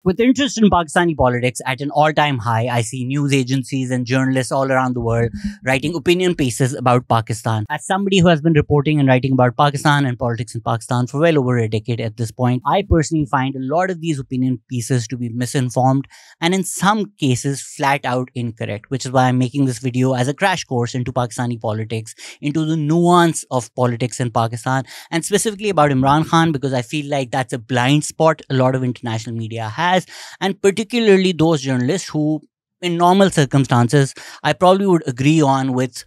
With interest in Pakistani politics at an all-time high, I see news agencies and journalists all around the world writing opinion pieces about Pakistan. As somebody who has been reporting and writing about Pakistan and politics in Pakistan for well over a decade at this point, I personally find a lot of these opinion pieces to be misinformed and in some cases flat out incorrect, which is why I'm making this video as a crash course into Pakistani politics, into the nuance of politics in Pakistan, and specifically about Imran Khan, because I feel like that's a blind spot a lot of international media has, and particularly those journalists who, in normal circumstances, I probably would agree on with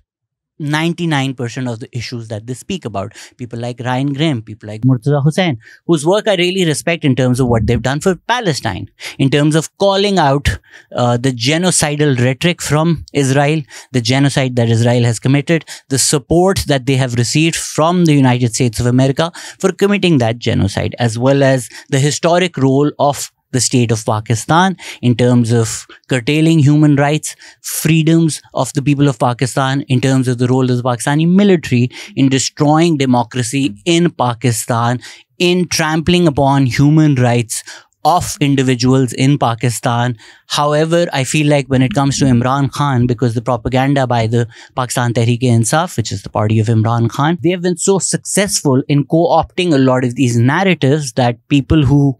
99% of the issues that they speak about. People like Ryan Grimm, people like Murtaza Hussain, whose work I really respect in terms of what they've done for Palestine, in terms of calling out the genocidal rhetoric from Israel, the genocide that Israel has committed, the support that they have received from the United States of America for committing that genocide, as well as the historic role of the state of Pakistan in terms of curtailing human rights, freedoms of the people of Pakistan, in terms of the role of the Pakistani military in destroying democracy in Pakistan, in trampling upon human rights of individuals in Pakistan. However, I feel like when it comes to Imran Khan, because the propaganda by the Pakistan Tehreek-e-Insaf, which is the party of Imran Khan, they have been so successful in co-opting a lot of these narratives that people who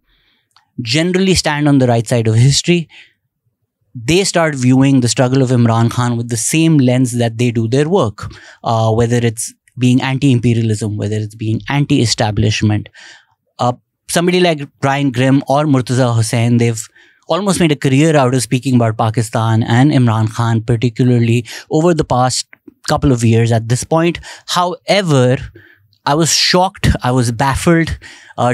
generally stand on the right side of history, they start viewing the struggle of Imran Khan with the same lens that they do their work, whether it's being anti-imperialism, whether it's being anti-establishment. Somebody like Ryan Grimm or Murtaza Hussain, they've almost made a career out of speaking about Pakistan and Imran Khan, particularly over the past couple of years at this point. However, I was shocked, I was baffled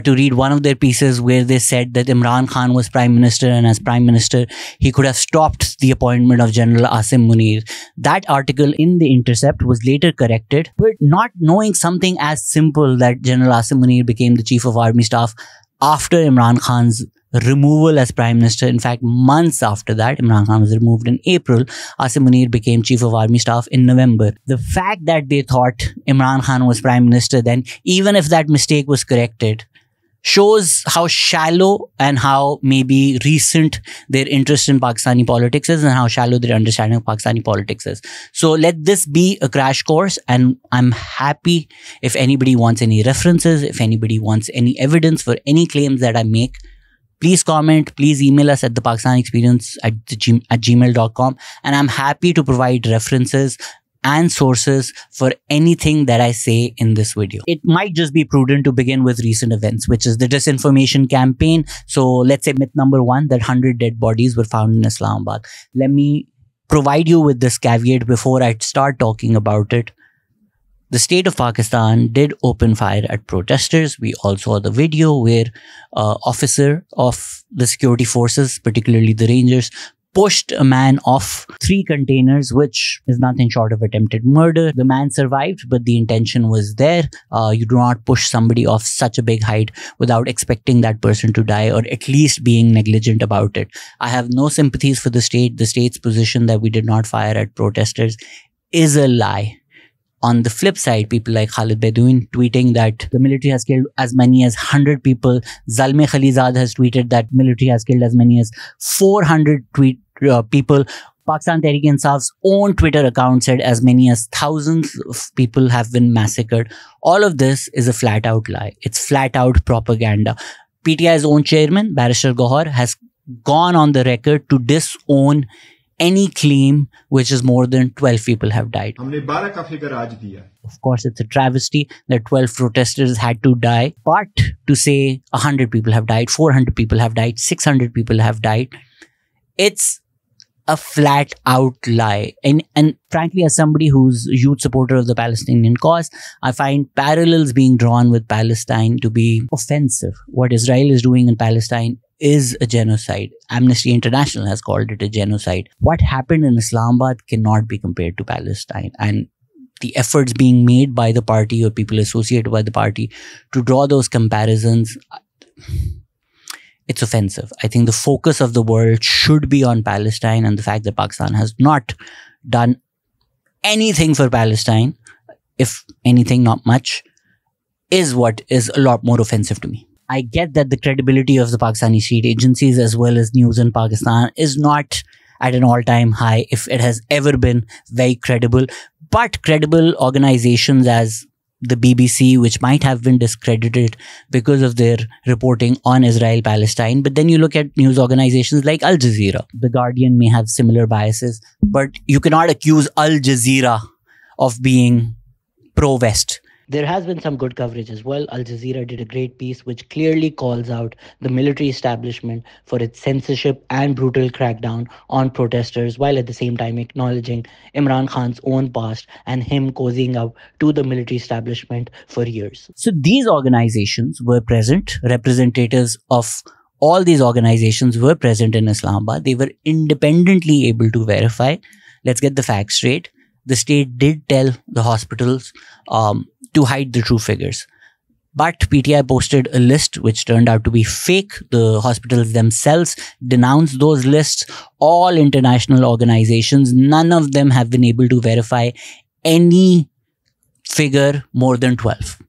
to read one of their pieces where they said that Imran Khan was Prime Minister, and as Prime Minister, he could have stopped the appointment of General Asim Munir. That article in The Intercept was later corrected, but not knowing something as simple that General Asim Munir became the Chief of Army Staff after Imran Khan's removal as Prime Minister. In fact, months after that, Imran Khan was removed in April. Asim Munir became Chief of Army Staff in November. The fact that they thought Imran Khan was Prime Minister then, even if that mistake was corrected, shows how shallow and how maybe recent their interest in Pakistani politics is, and how shallow their understanding of Pakistani politics is. So let this be a crash course, and I'm happy if anybody wants any references, if anybody wants any evidence for any claims that I make. Please comment, please email us at thepakistanexperience@gmail.com, and I'm happy to provide references and sources for anything that I say in this video. It might just be prudent to begin with recent events, which is the disinformation campaign. So let's say myth number 1, that 100 dead bodies were found in Islamabad. Let me provide you with this caveat before I start talking about it. The state of Pakistan did open fire at protesters. We all saw the video where officer of the security forces, particularly the Rangers, pushed a man off 3 containers, which is nothing short of attempted murder. The man survived, but the intention was there. You do not push somebody off such a big height without expecting that person to die, or at least being negligent about it. I have no sympathies for the state. The state's position that we did not fire at protesters is a lie. On the flip side, people like Khalid Bedouin tweeting that the military has killed as many as 100 people. Zalmay Khalizad has tweeted that military has killed as many as 400 people. Pakistan Tehreek-e-Insaf's own Twitter account said as many as thousands of people have been massacred. All of this is a flat out lie. It's flat out propaganda. PTI's own chairman, Barrister Gohar, has gone on the record to disown any claim which is more than 12 people have died. Of course, it's a travesty that 12 protesters had to die, but to say 100 people have died, 400 people have died, 600 people have died, it's a flat out lie. And frankly, as somebody who's a huge supporter of the Palestinian cause, I find parallels being drawn with Palestine to be offensive. What Israel is doing in Palestine is a genocide. Amnesty International has called it a genocide. What happened in Islamabad cannot be compared to Palestine. And the efforts being made by the party or people associated with the party to draw those comparisons, it's offensive. I think the focus of the world should be on Palestine, and the fact that Pakistan has not done anything for Palestine, if anything, not much, is what is a lot more offensive to me. I get that the credibility of the Pakistani state agencies as well as news in Pakistan is not at an all-time high, if it has ever been very credible. But credible organizations as the BBC, which might have been discredited because of their reporting on Israel-Palestine. But then you look at news organizations like Al Jazeera. The Guardian may have similar biases, but you cannot accuse Al Jazeera of being pro-West. There has been some good coverage as well. Al Jazeera did a great piece which clearly calls out the military establishment for its censorship and brutal crackdown on protesters, while at the same time acknowledging Imran Khan's own past and him cozying up to the military establishment for years. So these organizations were present. Representatives of all these organizations were present in Islamabad. They were independently able to verify. Let's get the facts straight. The state did tell the hospitals to hide the true figures. But PTI posted a list which turned out to be fake. The hospitals themselves denounced those lists. All international organizations, none of them have been able to verify any figure more than 12.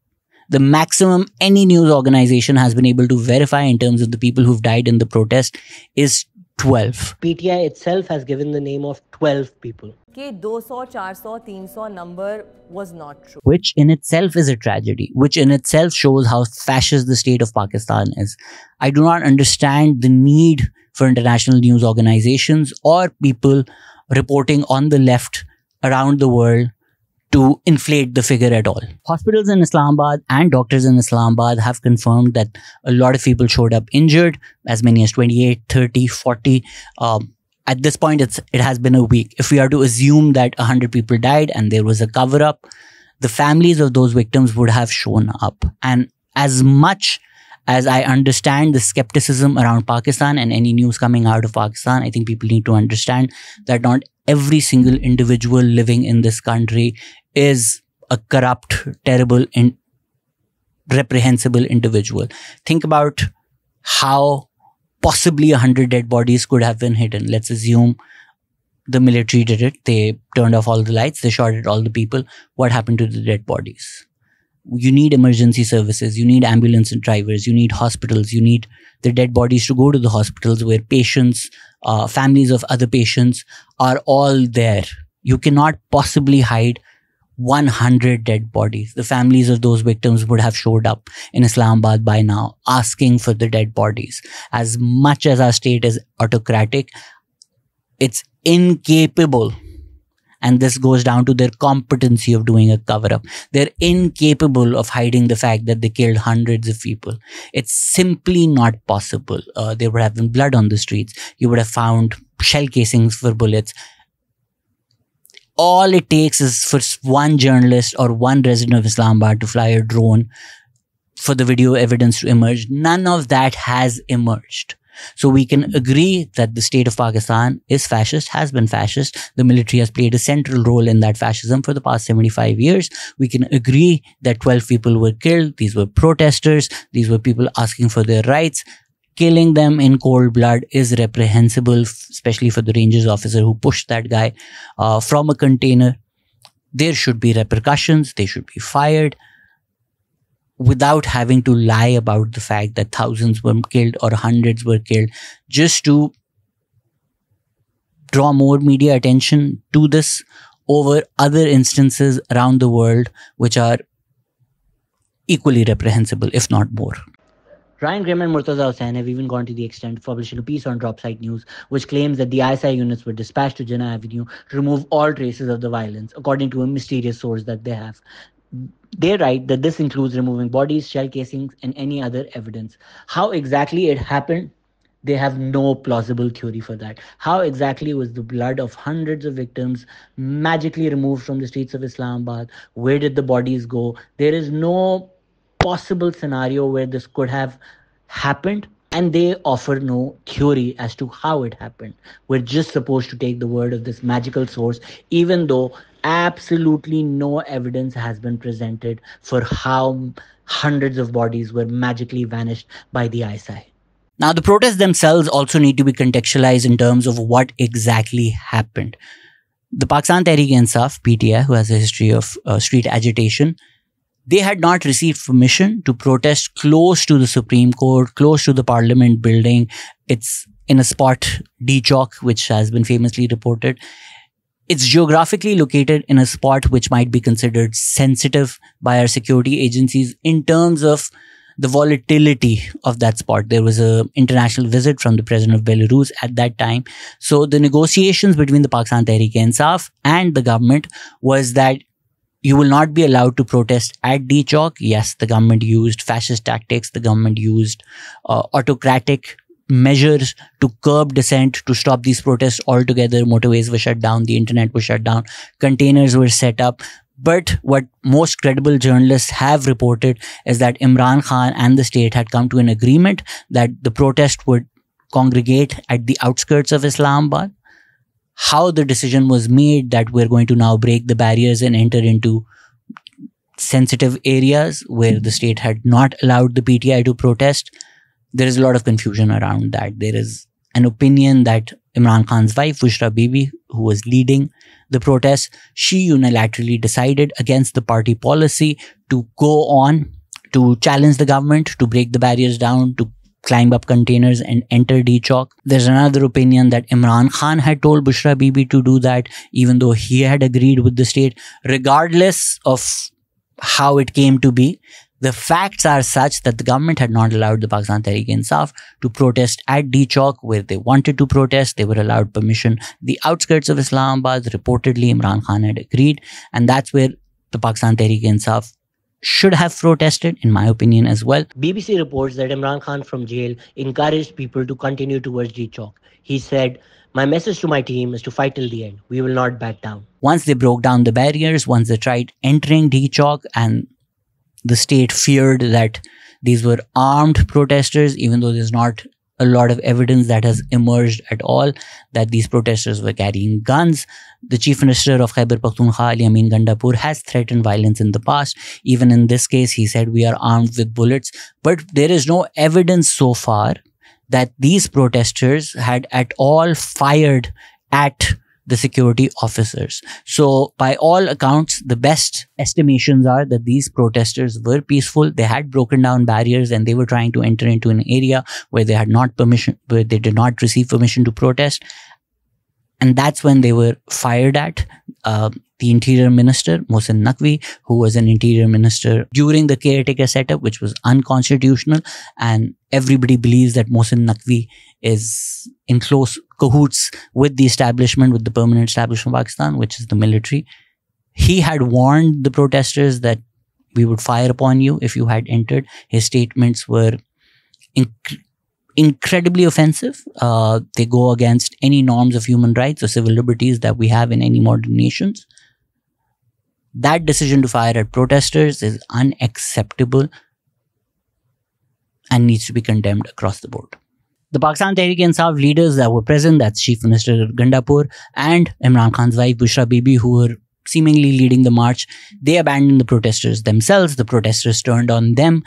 The maximum any news organization has been able to verify in terms of the people who've died in the protest is 12. PTI itself has given the name of 12 people. 200, 400, 300 number was not true. Which in itself is a tragedy, which in itself shows how fascist the state of Pakistan is. I do not understand the need for international news organizations or people reporting on the left around the world to inflate the figure at all. Hospitals in Islamabad and doctors in Islamabad have confirmed that a lot of people showed up injured, as many as 28, 30, 40. At this point, it has been a week. If we are to assume that 100 people died and there was a cover-up, the families of those victims would have shown up. And as much as I understand the skepticism around Pakistan and any news coming out of Pakistan, I think people need to understand that not every single individual living in this country is a corrupt, terrible, and reprehensible individual. Think about how possibly 100 dead bodies could have been hidden. Let's assume the military did it. They turned off all the lights. They shot at all the people. What happened to the dead bodies? You need emergency services. You need ambulance and drivers. You need hospitals. You need the dead bodies to go to the hospitals where patients, families of other patients are all there. You cannot possibly hide 100 dead bodies. The families of those victims would have showed up in Islamabad by now asking for the dead bodies. As much as our state is autocratic, it's incapable. And this goes down to their competency of doing a cover-up. They're incapable of hiding the fact that they killed hundreds of people. It's simply not possible. There would have been blood on the streets. You would have found shell casings for bullets. All it takes is for one journalist or one resident of Islamabad to fly a drone for the video evidence to emerge. None of that has emerged. So we can agree that the state of Pakistan is fascist, has been fascist. The military has played a central role in that fascism for the past 75 years. We can agree that 12 people were killed. These were protesters. These were people asking for their rights. Killing them in cold blood is reprehensible, especially for the Rangers officer who pushed that guy from a container. There should be repercussions. They should be fired, without having to lie about the fact that thousands were killed or hundreds were killed, just to draw more media attention to this over other instances around the world which are equally reprehensible, if not more. Ryan Grimm and Murtaza Hussain have even gone to the extent of publishing a piece on Dropsite News which claims that the ISI units were dispatched to Jinnah Avenue to remove all traces of the violence, according to a mysterious source that they have. They write that this includes removing bodies, shell casings, and any other evidence. How exactly it happened, they have no plausible theory for that. How exactly was the blood of hundreds of victims magically removed from the streets of Islamabad? Where did the bodies go? There is no possible scenario where this could have happened, and they offer no theory as to how it happened. We're just supposed to take the word of this magical source, even though absolutely no evidence has been presented for how hundreds of bodies were magically vanished by the ISI. Now, the protests themselves also need to be contextualized in terms of what exactly happened. The Pakistan Tehreek-e-Insaf, PTI, who has a history of street agitation, They had not received permission to protest close to the Supreme Court, close to the Parliament building. It's in a spot, D Chowk, which has been famously reported. It's geographically located in a spot which might be considered sensitive by our security agencies in terms of the volatility of that spot. There was an international visit from the president of Belarus at that time. So the negotiations between the Pakistan Tehreek-e-Insaf and the government was that you will not be allowed to protest at D Chowk. Yes, the government used fascist tactics. The government used autocratic measures to curb dissent, to stop these protests altogether. Motorways were shut down. The internet was shut down. Containers were set up. But what most credible journalists have reported is that Imran Khan and the state had come to an agreement that the protest would congregate at the outskirts of Islamabad. How the decision was made that we're going to now break the barriers and enter into sensitive areas where the state had not allowed the PTI to protest, there is a lot of confusion around that. There is an opinion that Imran Khan's wife, Bushra Bibi, who was leading the protests, she unilaterally decided against the party policy to go on to challenge the government, to break the barriers down, to climb up containers and enter D Chowk. There's another opinion that Imran Khan had told Bushra Bibi to do that, even though he had agreed with the state. Regardless of how it came to be, the facts are such that the government had not allowed the Pakistan Tehreek-e-Insaf to protest at D Chowk where they wanted to protest. They were allowed permission. The outskirts of Islamabad, reportedly Imran Khan had agreed, and that's where the Pakistan Tehreek-e-Insaf should have protested, in my opinion, as well. BBC reports that Imran Khan from jail encouraged people to continue towards D Chowk. He said, "My message to my team is to fight till the end. We will not back down." Once they broke down the barriers, once they tried entering D Chowk, and the state feared that these were armed protesters, even though there's not a lot of evidence that has emerged at all that these protesters were carrying guns. The Chief Minister of Khyber Pakhtunkhwa, Ali Amin Gandapur, has threatened violence in the past. Even in this case, he said, "We are armed with bullets." But there is no evidence so far that these protesters had at all fired at the security officers. So by all accounts, the best estimations are that these protesters were peaceful. They had broken down barriers and they were trying to enter into an area where they had not permission, where they did not receive permission to protest. And that's when they were fired at. The Interior Minister, Mohsin Naqvi, who was an Interior Minister during the caretaker setup, which was unconstitutional. And everybody believes that Mohsin Naqvi is in close cahoots with the establishment, with the permanent establishment of Pakistan, which is the military. He had warned the protesters that we would fire upon you if you had entered. His statements were incredibly offensive. They go against any norms of human rights or civil liberties that we have in any modern nations. That decision to fire at protesters is unacceptable and needs to be condemned across the board. The Pakistan Tehreek-e-Insaf leaders that were present, that's Chief Minister Gandapur and Imran Khan's wife Bushra Bibi, who were seemingly leading the march, they abandoned the protesters themselves. The protesters turned on them.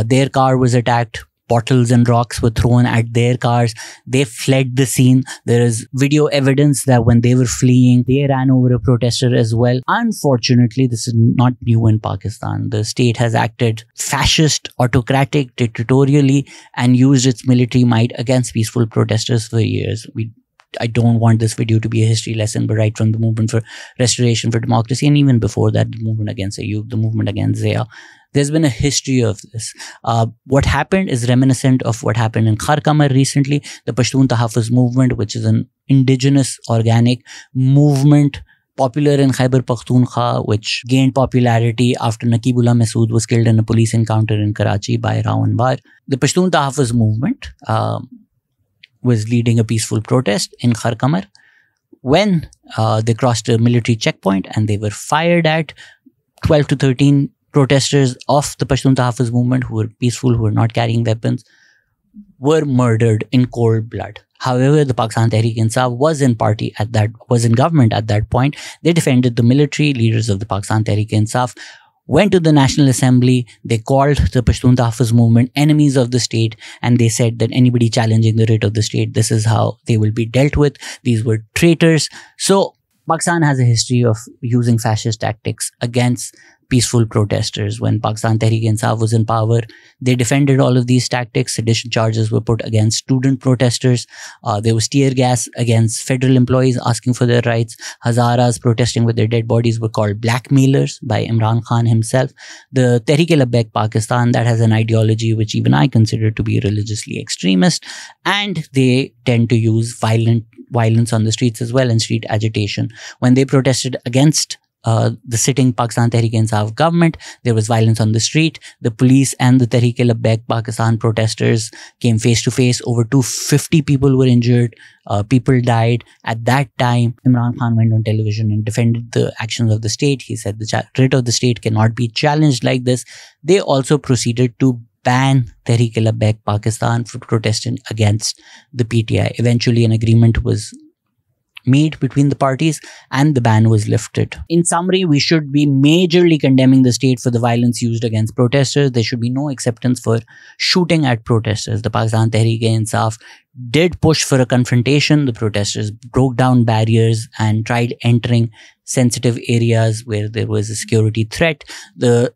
Their car was attacked. Bottles and rocks were thrown at their cars. They fled the scene. There is video evidence that when they were fleeing, they ran over a protester as well. Unfortunately, this is not new in Pakistan. The state has acted fascist, autocratic, dictatorially, and used its military might against peaceful protesters for years. I don't want this video to be a history lesson, but right from the movement for restoration for democracy, and even before that, the movement against Ayub, the movement against Zia, there's been a history of this. What happened is reminiscent of what happened in Kharkamar recently, the Pashtun Tahaffuz movement, which is an indigenous organic movement popular in Khyber Pakhtunkhwa, which gained popularity after Naqibullah Masood was killed in a police encounter in Karachi by Rawan Bar. The Pashtun Tahaffuz movement was leading a peaceful protest in Kharkamar when they crossed a military checkpoint and they were fired at. 12 to 13 protesters of the Pashtun Tahaffuz movement, who were peaceful, who were not carrying weapons, were murdered in cold blood. However, the Pakistan Tehreek-e-Insaf was in government at that point. They defended the military. Leaders of the Pakistan Tehreek-e-Insaf went to the National Assembly. They called the Pashtun Tahaffuz movement enemies of the state, and they said that anybody challenging the writ of the state, this is how they will be dealt with. These were traitors. So Pakistan has a history of using fascist tactics against peaceful protesters. When Pakistan Tehreek-e-Insaf was in power, they defended all of these tactics. Sedition charges were put against student protesters. There was tear gas against federal employees asking for their rights. Hazaras protesting with their dead bodies were called blackmailers by Imran Khan himself. The Tehreek-e-Labbaik Pakistan, that has an ideology which even I consider to be religiously extremist, and they tend to use violence on the streets as well, and street agitation. When they protested against the sitting Pakistan Tehreek-e-Insaf government, there was violence on the street. The police and the Tehreek-e-Labbaik Pakistan protesters came face to face. Over 250 people were injured. People died. At that time, Imran Khan went on television and defended the actions of the state. He said the writ of the state cannot be challenged like this. They also proceeded to ban Tehreek-e-Labbaik Pakistan for protesting against the PTI. Eventually, an agreement was made between the parties and the ban was lifted. In summary, we should be majorly condemning the state for the violence used against protesters. There should be no acceptance for shooting at protesters. The Pakistan Tehreek-e-Insaf did push for a confrontation. The protesters broke down barriers and tried entering sensitive areas where there was a security threat. The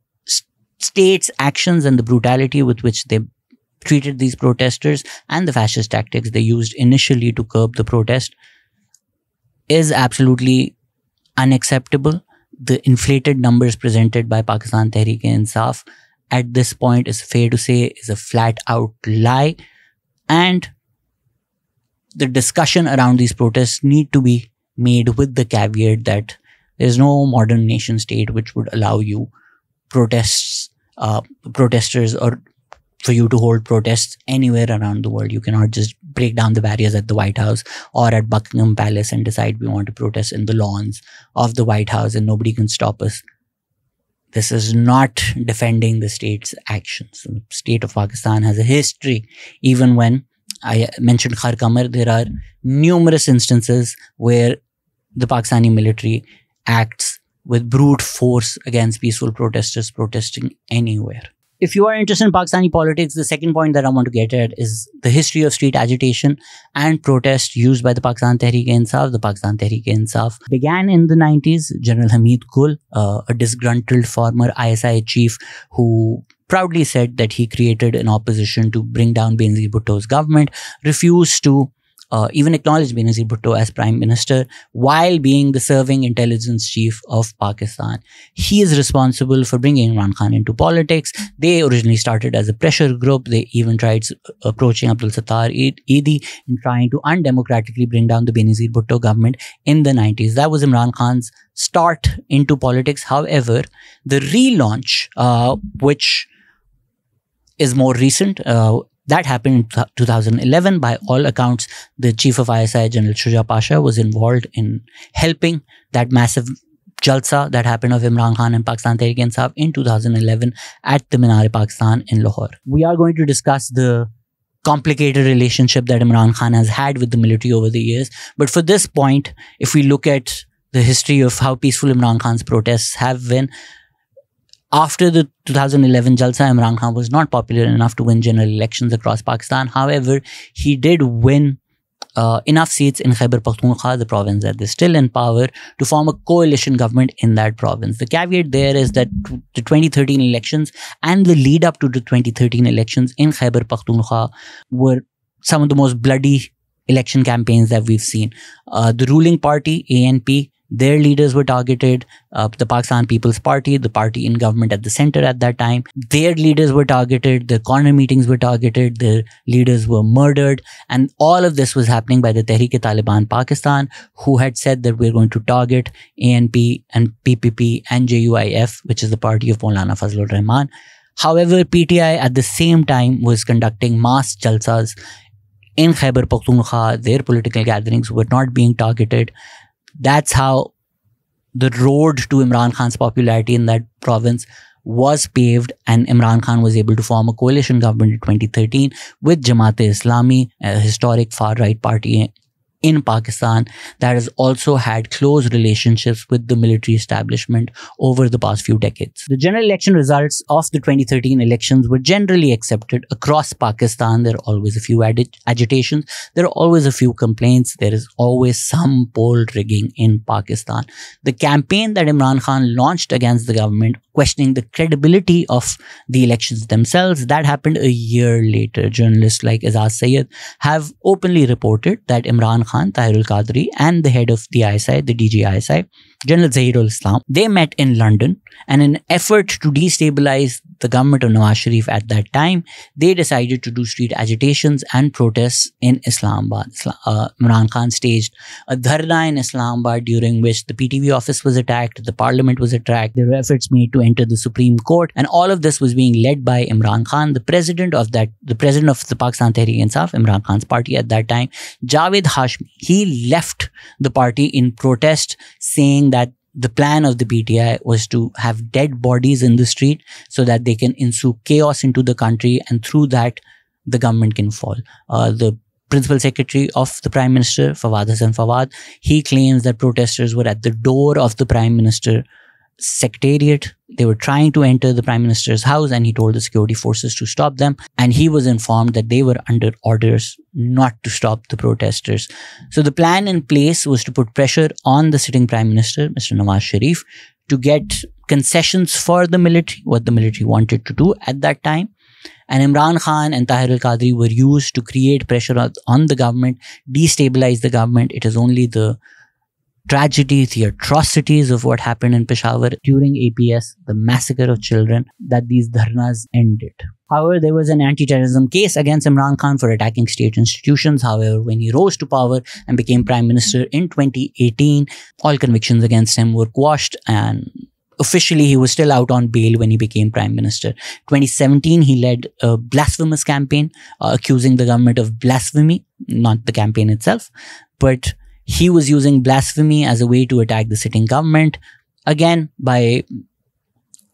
state's actions and the brutality with which they treated these protesters and the fascist tactics they used initially to curb the protest is absolutely unacceptable. The inflated numbers presented by Pakistan Tehreek-e-Insaf at this point, is fair to say, is a flat out lie. And the discussion around these protests need to be made with the caveat that there's no modern nation state which would allow you protesters or for you to hold protests anywhere around the world. You cannot just break down the barriers at the White House or at Buckingham Palace and decide we want to protest in the lawns of the White House and nobody can stop us. This is not defending the state's actions. The state of Pakistan has a history. Even when I mentioned Khar Kamar, there are numerous instances where the Pakistani military acts with brute force against peaceful protesters protesting anywhere. If you are interested in Pakistani politics, the second point that I want to get at is the history of street agitation and protest used by the Pakistan Tehreek-e-Insaf. The Pakistan Tehreek-e-Insaf began in the 90s. General Hamid Kul, a disgruntled former ISI chief who proudly said that he created an opposition to bring down Benazir Bhutto's government, refused to even acknowledge Benazir Bhutto as Prime Minister while being the serving intelligence chief of Pakistan. He is responsible for bringing Imran Khan into politics. They originally started as a pressure group. They even tried approaching Abdul Sattar Eidi and trying to undemocratically bring down the Benazir Bhutto government in the 90s. That was Imran Khan's start into politics. However, the relaunch, which is more recent, that happened in 2011. By all accounts, the chief of ISI, General Shuja Pasha, was involved in helping that massive jalsa that happened of Imran Khan and Pakistan Tehreek-e-Insaf in 2011 at the Minar-e-Pakistan in Lahore. We are going to discuss the complicated relationship that Imran Khan has had with the military over the years. But for this point, if we look at the history of how peaceful Imran Khan's protests have been, after the 2011 Jalsa, Imran Khan was not popular enough to win general elections across Pakistan. However, he did win enough seats in Khyber Pakhtunkhwa, the province that is still in power, to form a coalition government in that province. The caveat there is that the 2013 elections and the lead up to the 2013 elections in Khyber Pakhtunkhwa were some of the most bloody election campaigns that we've seen. The ruling party, ANP, their leaders were targeted. The Pakistan People's Party, the party in government at the center at that time, their leaders were targeted. Their corner meetings were targeted. Their leaders were murdered. And all of this was happening by the Tehreek-e-Taliban Pakistan, who had said that we're going to target ANP and PPP and JUIF, which is the party of Maulana Fazlur Rahman. However, PTI at the same time was conducting mass jalsas in Khyber Pakhtunkhwa. Their political gatherings were not being targeted. That's how the road to Imran Khan's popularity in that province was paved, and Imran Khan was able to form a coalition government in 2013 with Jamaat-e-Islami, a historic far-right party in Pakistan that has also had close relationships with the military establishment over the past few decades. The general election results of the 2013 elections were generally accepted across Pakistan. There are always a few agitations. There are always a few complaints. There is always some poll rigging in Pakistan. The campaign that Imran Khan launched against the government, questioning the credibility of the elections themselves, that happened a year later. Journalists like Azaz Sayed have openly reported that Imran Khan, Tahir al-Qadri, and the head of the ISI, the DG ISI, General Zahirul Islam, they met in London, and in an effort to destabilize the government of Nawaz Sharif at that time, they decided to do street agitations and protests in Islamabad. Imran Khan staged a dharna in Islamabad, during which the PTV office was attacked, the parliament was attacked, there were efforts made to enter the Supreme Court, and all of this was being led by Imran Khan, the president of the Pakistan Tehreek-e-Insaf, Imran Khan's party at that time, Javed Hashmi. He left the party in protest, saying that the plan of the PTI was to have dead bodies in the street so that they can ensue chaos into the country, and through that, the government can fall. The Principal Secretary of the Prime Minister, Fawad Hasan Fawad, he claims that protesters were at the door of the Prime Minister Secretariat. They were trying to enter the Prime Minister's house, and he told the security forces to stop them, and he was informed that they were under orders not to stop the protesters. So the plan in place was to put pressure on the sitting Prime Minister, Mr. Nawaz Sharif, to get concessions for the military, what the military wanted to do at that time. And Imran Khan and Tahir al-Qadri were used to create pressure on the government, destabilize the government. It is only the tragedy, the atrocities of what happened in Peshawar during APS, the massacre of children, that these dharnas ended. However, there was an anti-terrorism case against Imran Khan for attacking state institutions. However, when he rose to power and became Prime Minister in 2018, all convictions against him were quashed, and officially he was still out on bail when he became Prime Minister. 2017, he led a blasphemous campaign accusing the government of blasphemy, not the campaign itself, but he was using blasphemy as a way to attack the sitting government. Again, by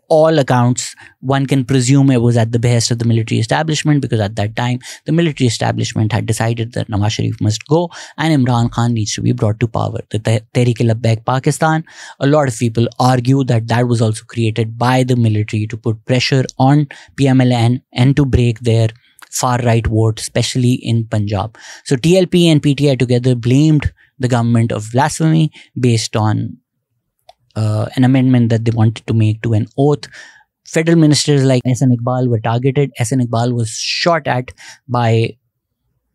all accounts, one can presume it was at the behest of the military establishment, because at that time, the military establishment had decided that Nawaz Sharif must go and Imran Khan needs to be brought to power. The Tehreek-e-Labbaik Pakistan, a lot of people argue that that was also created by the military to put pressure on PMLN and to break their far-right vote, especially in Punjab. So TLP and PTI together blamed the government of blasphemy based on an amendment that they wanted to make to an oath. Federal ministers like Hasan Iqbal were targeted. Hasan Iqbal was shot at by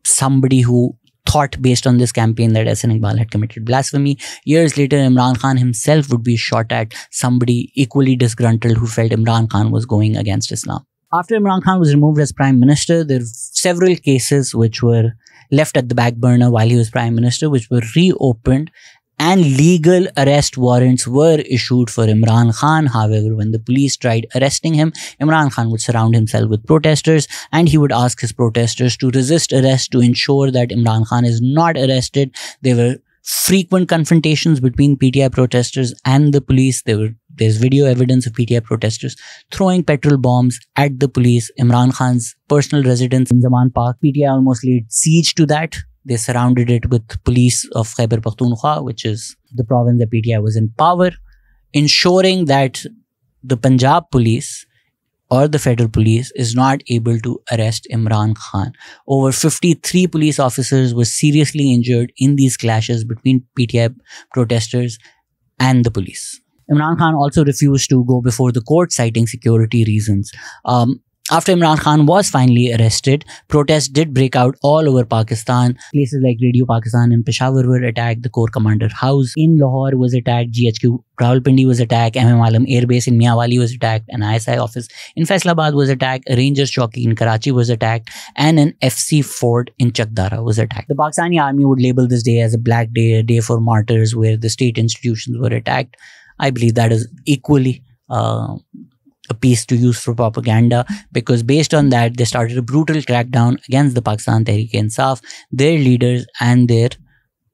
somebody who thought based on this campaign that Hasan Iqbal had committed blasphemy. Years later, Imran Khan himself would be shot at, somebody equally disgruntled who felt Imran Khan was going against Islam. After Imran Khan was removed as Prime Minister, there were several cases which were left at the back burner while he was Prime Minister, which were reopened, and legal arrest warrants were issued for Imran Khan. However, when the police tried arresting him, Imran Khan would surround himself with protesters, and he would ask his protesters to resist arrest to ensure that Imran Khan is not arrested. There were frequent confrontations between PTI protesters and the police. There's video evidence of PTI protesters throwing petrol bombs at the police. Imran Khan's personal residence in Zaman Park, PTI almost laid siege to that. They surrounded it with police of Khyber Pakhtunkhwa, which is the province that PTI was in power, ensuring that the Punjab police or the federal police is not able to arrest Imran Khan. Over 53 police officers were seriously injured in these clashes between PTI protesters and the police. Imran Khan also refused to go before the court, citing security reasons. After Imran Khan was finally arrested, protests did break out all over Pakistan. Places like Radio Pakistan in Peshawar were attacked, the Corps Commander House in Lahore was attacked, GHQ Rawalpindi was attacked, MM Alam Air Base in Miawali was attacked, an ISI office in Faisalabad was attacked, a Rangers Chowki in Karachi was attacked, and an FC fort in Chakdara was attacked. The Pakistani army would label this day as a black day, a day for martyrs, where the state institutions were attacked. I believe that is equally a piece to use for propaganda, because based on that, they started a brutal crackdown against the Pakistan Tehreek-e-Insaf, their leaders and their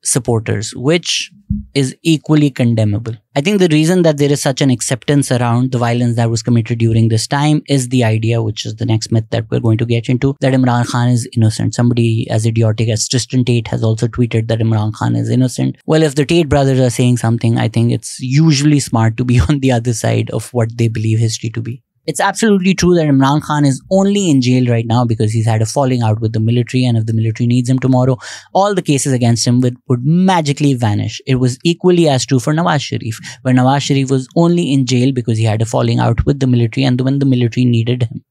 supporters, which is equally condemnable. I think the reason that there is such an acceptance around the violence that was committed during this time is the idea, which is the next myth that we're going to get into, that Imran Khan is innocent. Somebody as idiotic as Tristan Tate has also tweeted that Imran Khan is innocent. Well, if the Tate brothers are saying something, I think it's usually smart to be on the other side of what they believe history to be. It's absolutely true that Imran Khan is only in jail right now because he's had a falling out with the military, and if the military needs him tomorrow, all the cases against him would magically vanish. It was equally as true for Nawaz Sharif, where Nawaz Sharif was only in jail because he had a falling out with the military, and when the military needed him,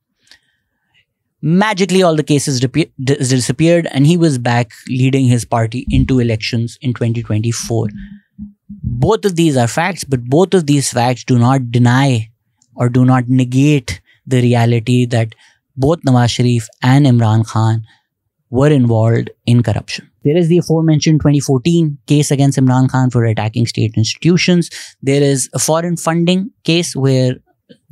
magically all the cases disappeared and he was back leading his party into elections in 2024. Both of these are facts, but both of these facts do not deny or do not negate the reality that both Nawaz Sharif and Imran Khan were involved in corruption. There is the aforementioned 2014 case against Imran Khan for attacking state institutions. There is a foreign funding case where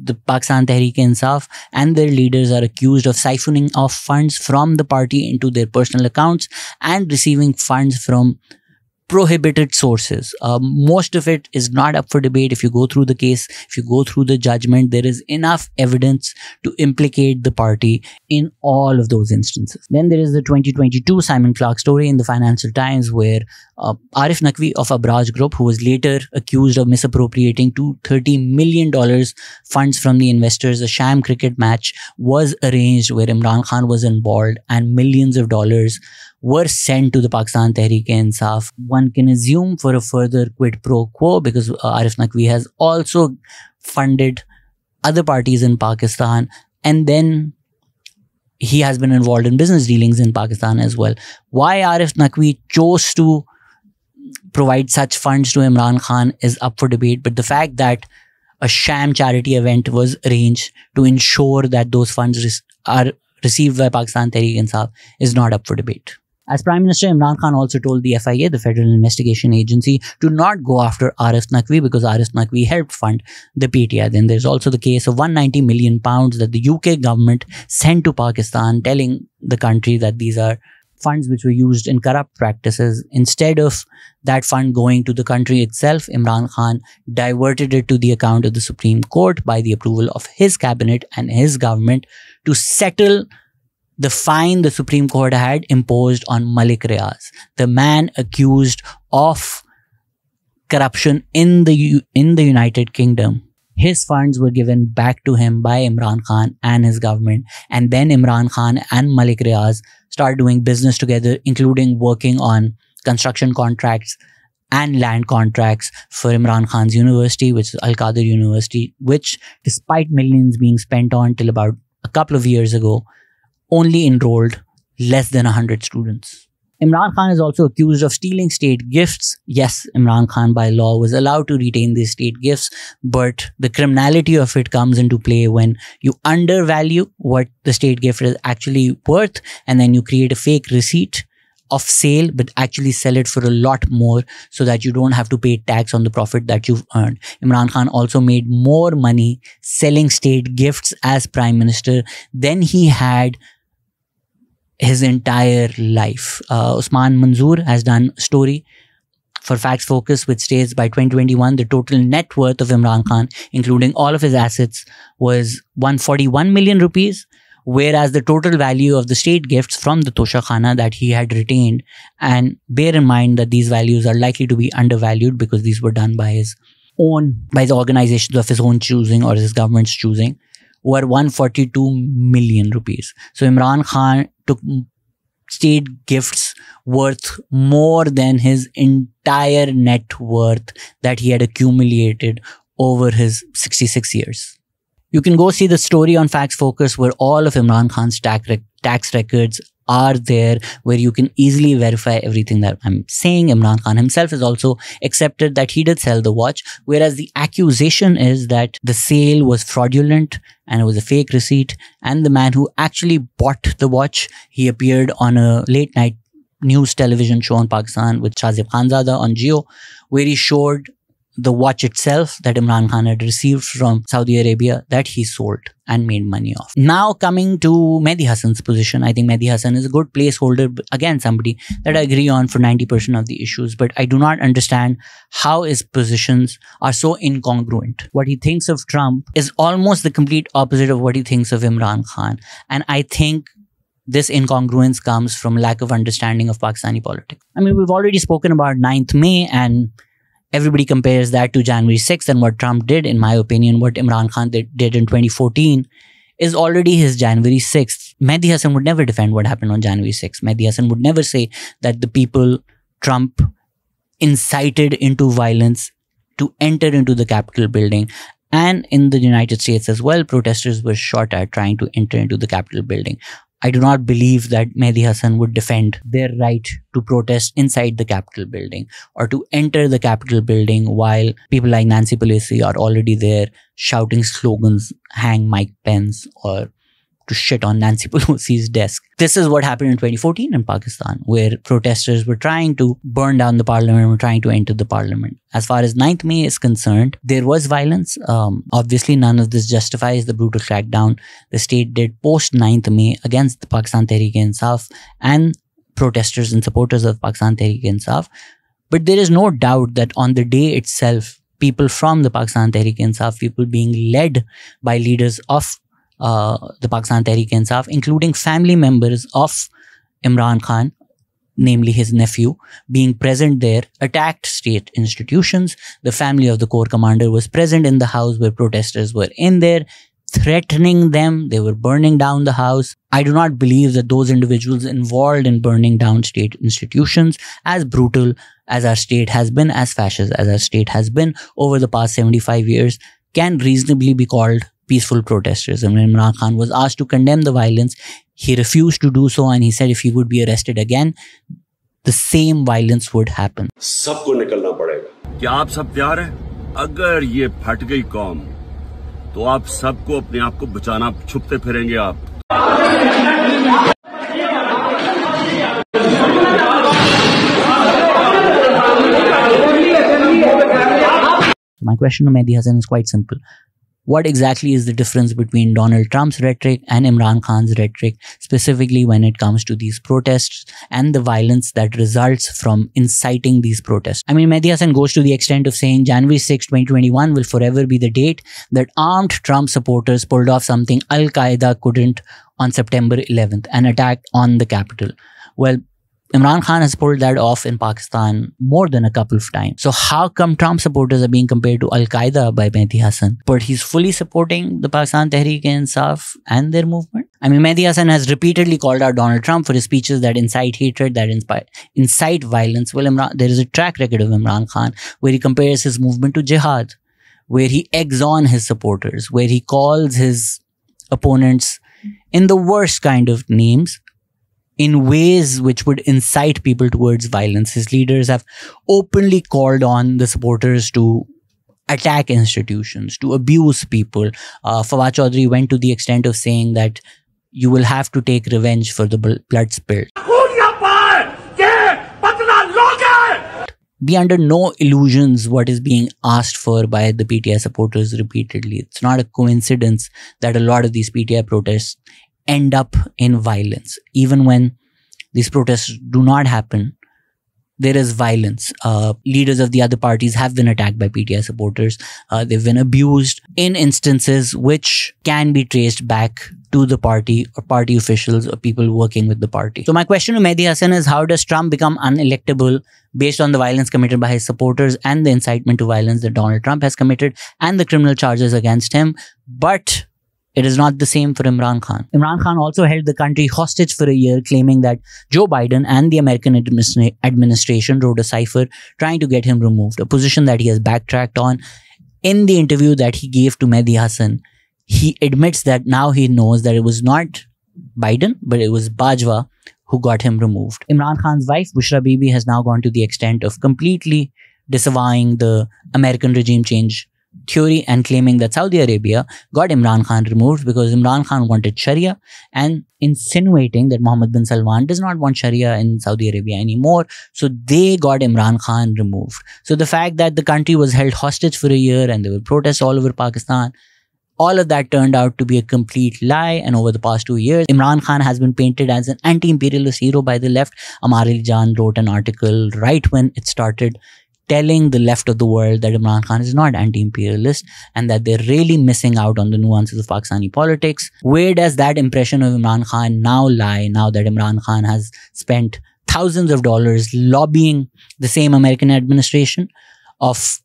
the Pakistan Tehreek-e-Insaf and their leaders are accused of siphoning off funds from the party into their personal accounts and receiving funds from prohibited sources. Most of it is not up for debate. If you go through the case, if you go through the judgment, there is enough evidence to implicate the party in all of those instances. Then there is the 2022 Simon Clark story in the Financial Times where Arif Naqvi of Abraj Group, who was later accused of misappropriating $230 million funds from the investors, a sham cricket match was arranged where Imran Khan was involved and millions of dollars were sent to the Pakistan Tehreek-e-Insaf. One can assume for a further quid pro quo because Arif Naqvi has also funded other parties in Pakistan, and then he has been involved in business dealings in Pakistan as well. Why Arif Naqvi chose to provide such funds to Imran Khan is up for debate, but the fact that a sham charity event was arranged to ensure that those funds are received by Pakistan Tehreek-e-Insaf is not up for debate. As Prime Minister, Imran Khan also told the FIA, the Federal Investigation Agency, to not go after Arif Naqvi because Arif Naqvi helped fund the PTI. Then there's also the case of £190 million that the UK government sent to Pakistan, telling the country that these are funds which were used in corrupt practices. Instead of that fund going to the country itself, Imran Khan diverted it to the account of the Supreme Court by the approval of his cabinet and his government to settle the fine the Supreme Court had imposed on Malik Riaz, the man accused of corruption in the United Kingdom. His funds were given back to him by Imran Khan and his government, and then Imran Khan and Malik Riaz started doing business together, including working on construction contracts and land contracts for Imran Khan's university, which is Al-Qadir University, which, despite millions being spent on till about a couple of years ago, only enrolled less than 100 students. Imran Khan is also accused of stealing state gifts. Yes, Imran Khan by law was allowed to retain these state gifts, but the criminality of it comes into play when you undervalue what the state gift is actually worth, and then you create a fake receipt of sale but actually sell it for a lot more so that you don't have to pay tax on the profit that you've earned. Imran Khan also made more money selling state gifts as Prime Minister than he had his entire life. Usman Manzoor has done a story for Facts Focus which states by 2021 the total net worth of Imran Khan, including all of his assets, was 141 million rupees, whereas the total value of the state gifts from the Tosha Khana that he had retained, and bear in mind that these values are likely to be undervalued because these were done by the organizations of his own choosing or his government's choosing, were 142 million rupees. So Imran Khan took state gifts worth more than his entire net worth that he had accumulated over his 66 years. You can go see the story on Facts Focus where all of Imran Khan's tax records are there, where you can easily verify everything that I'm saying. Imran Khan himself has also accepted that he did sell the watch, whereas the accusation is that the sale was fraudulent and it was a fake receipt, and the man who actually bought the watch, he appeared on a late night news television show in Pakistan with Shahzad Khanzada on Jio, where he showed the watch itself that Imran Khan had received from Saudi Arabia that he sold and made money off. Now coming to Mehdi Hasan's position, I think Mehdi Hasan is a good placeholder, again somebody that I agree on for 90% of the issues, but I do not understand how his positions are so incongruent. What he thinks of Trump is almost the complete opposite of what he thinks of Imran Khan, and I think this incongruence comes from lack of understanding of Pakistani politics. I mean, we've already spoken about 9th May and everybody compares that to January 6th, and what Trump did, in my opinion, what Imran Khan did in 2014 is already his January 6th. Mehdi Hasan would never defend what happened on January 6th. Mehdi Hasan would never say that the people Trump incited into violence to enter into the Capitol building. And in the United States as well, protesters were shot at trying to enter into the Capitol building. I do not believe that Mehdi Hasan would defend their right to protest inside the Capitol building or to enter the Capitol building while people like Nancy Pelosi are already there shouting slogans, hang Mike Pence, or to shit on Nancy Pelosi's desk. This is what happened in 2014 in Pakistan, where protesters were trying to burn down the parliament, were trying to enter the parliament. As far as 9th May is concerned, there was violence. Obviously, none of this justifies the brutal crackdown the state did post 9th May against the Pakistan Tehreek-e-Insaf and protesters and supporters of Pakistan Tehreek-e-Insaf. But there is no doubt that on the day itself, people from the Pakistan Tehreek-e-Insaf, people being led by leaders of the Pakistan Tehreek-e-Insaf, including family members of Imran Khan, namely his nephew, being present there, attacked state institutions. The family of the corps commander was present in the house where protesters were in there, threatening them. They were burning down the house. I do not believe that those individuals involved in burning down state institutions, as brutal as our state has been, as fascist as our state has been over the past 75 years, can reasonably be called peaceful protesters. And when Imran Khan was asked to condemn the violence, he refused to do so, and he said if he would be arrested again, the same violence would happen. सबको निकलना पड़ेगा। क्या आप सब तैयार हैं? अगर ये फट गई कौम, तो आप सबको अपने आप को बचाना, छुपते फिरेंगे आप। My question to Mehdi Hasan is quite simple. What exactly is the difference between Donald Trump's rhetoric and Imran Khan's rhetoric, specifically when it comes to these protests and the violence that results from inciting these protests? I mean, Mehdi Hasan goes to the extent of saying January 6, 2021 will forever be the date that armed Trump supporters pulled off something Al-Qaeda couldn't on September 11th, an attack on the Capitol. Well, Imran Khan has pulled that off in Pakistan more than a couple of times. So how come Trump supporters are being compared to Al-Qaeda by Mehdi Hasan, but he's fully supporting the Pakistan Tehreek-e-Insaf and their movement? I mean, Mehdi Hasan has repeatedly called out Donald Trump for his speeches that incite hatred, that incite violence. Well, there is a track record of Imran Khan where he compares his movement to jihad, where he eggs on his supporters, where he calls his opponents in the worst kind of names, in ways which would incite people towards violence. His leaders have openly called on the supporters to attack institutions, to abuse people. Fawad Chaudhry went to the extent of saying that you will have to take revenge for the blood spilled. Be under no illusions what is being asked for by the PTI supporters repeatedly. It's not a coincidence that a lot of these PTI protests end up in violence. Even when these protests do not happen, there is violence. Leaders of the other parties have been attacked by PTI supporters. They've been abused in instances which can be traced back to the party or party officials or people working with the party. So my question to Mehdi Hasan is, how does Trump become unelectable based on the violence committed by his supporters and the incitement to violence that Donald Trump has committed and the criminal charges against him? But it is not the same for Imran Khan. Imran Khan also held the country hostage for a year, claiming that Joe Biden and the American administration wrote a cipher trying to get him removed, a position that he has backtracked on. In the interview that he gave to Mehdi Hasan, he admits that now he knows that it was not Biden, but it was Bajwa who got him removed. Imran Khan's wife, Bushra Bibi, has now gone to the extent of completely disavowing the American regime change theory and claiming that Saudi Arabia got Imran Khan removed because Imran Khan wanted Sharia, and insinuating that Mohammed bin Salman does not want Sharia in Saudi Arabia anymore. So they got Imran Khan removed. So the fact that the country was held hostage for a year and there were protests all over Pakistan, all of that turned out to be a complete lie. And over the past 2 years, Imran Khan has been painted as an anti-imperialist hero by the left. Amar Ali Jan wrote an article right when it started, telling the left of the world that Imran Khan is not anti-imperialist and that they're really missing out on the nuances of Pakistani politics. Where does that impression of Imran Khan now lie, now that Imran Khan has spent thousands of dollars lobbying the same American administration of,